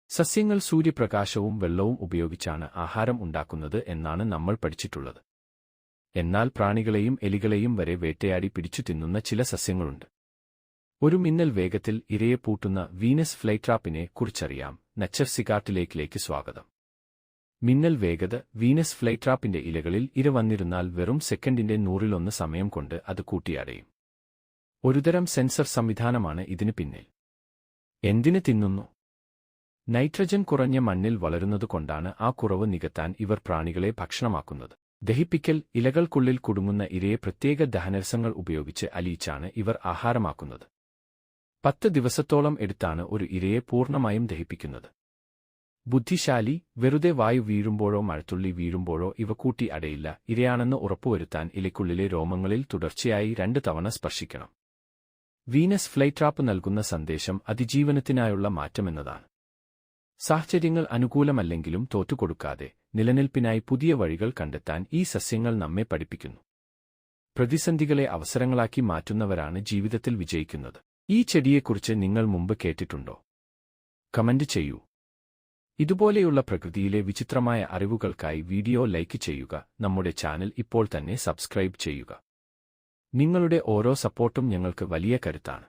സസ്യങ്ങൾ സൂര്യപ്രകാശവും വെള്ളവും ഉപയോഗിച്ചാണ് ആഹാരം ഉണ്ടാക്കുന്നത് എന്നാണ് നമ്മൾ പഠിച്ചിട്ടുള്ളത്. എന്നാൽ പ്രാണികളെയും എലികളെയും വരെ വേട്ടയാടി പിടിച്ചു തിന്നുന്ന ചില സസ്യങ്ങളുണ്ട്. ഒരു മിന്നൽ വേഗത്തിൽ ഇരയെ പൂട്ടുന്ന വീനസ് ഫ്ലൈട്രാപ്പിനെ കുറിച്ചറിയാം. നച്ചർ സിഗാർട്ടിലേക്കിലേക്ക് സ്വാഗതം. മിന്നൽ വേഗത. വീനസ് ഫ്ലൈട്രാപ്പിന്റെ ഇലകളിൽ ഇര വന്നിരുന്നാൽ വെറും സെക്കൻഡിന്റെ 100-1 സമയം കൊണ്ട് അത് കൂട്ടിയടയും. ഒരുതരം സെൻസർ സംവിധാനമാണ് ഇതിന് പിന്നിൽ. എന്തിന് തിന്നുന്നു? നൈട്രജൻ കുറഞ്ഞ മണ്ണിൽ വളരുന്നതുകൊണ്ടാണ് ആ കുറവ് നികത്താൻ ഇവർ പ്രാണികളെ ഭക്ഷണമാക്കുന്നത്. ദഹിപ്പിക്കൽ. ഇലകൾക്കുള്ളിൽ കുടുങ്ങുന്ന ഇരയെ പ്രത്യേക ദഹനരസങ്ങൾ ഉപയോഗിച്ച് അലിയിച്ചാണ് ഇവർ ആഹാരമാക്കുന്നത്. 10 ദിവസത്തോളം എടുത്താണ് ഒരു ഇരയെ പൂർണ്ണമായും ദഹിപ്പിക്കുന്നത്. ബുദ്ധിശാലി. വെറുതെ വായു വീഴുമ്പോഴോ മഴത്തുള്ളി വീഴുമ്പോഴോ ഇവ കൂട്ടി അടയില്ല. ഇരയാണെന്ന് ഉറപ്പുവരുത്താൻ ഇലയ്ക്കുള്ളിലെ രോമങ്ങളിൽ തുടർച്ചയായി 2 തവണ സ്പർശിക്കണം. വീനസ് ഫ്ലൈട്രാപ്പ് നൽകുന്ന സന്ദേശം അതിജീവനത്തിനായുള്ള മാറ്റമെന്നതാണ്. സാഹചര്യങ്ങൾ അനുകൂലമല്ലെങ്കിലും തോറ്റുകൊടുക്കാതെ നിലനിൽപ്പിനായി പുതിയ വഴികൾ കണ്ടെത്താൻ ഈ സസ്യങ്ങൾ നമ്മെ പഠിപ്പിക്കുന്നു. പ്രതിസന്ധികളെ അവസരങ്ങളാക്കി മാറ്റുന്നവരാണ് ജീവിതത്തിൽ വിജയിക്കുന്നത്. ഈ ചെടിയെക്കുറിച്ച് നിങ്ങൾ മുമ്പ് കേട്ടിട്ടുണ്ടോ? കമന്റ് ചെയ്യൂ. ഇതുപോലെയുള്ള പ്രകൃതിയിലെ വിചിത്രമായ അറിവുകൾക്കായി വീഡിയോ ലൈക്ക് ചെയ്യുക. നമ്മുടെ ചാനൽ ഇപ്പോൾ തന്നെ സബ്സ്ക്രൈബ് ചെയ്യുക. നിങ്ങളുടെ ഓരോ സപ്പോർട്ടും ഞങ്ങൾക്ക് വലിയ കരുത്താണ്.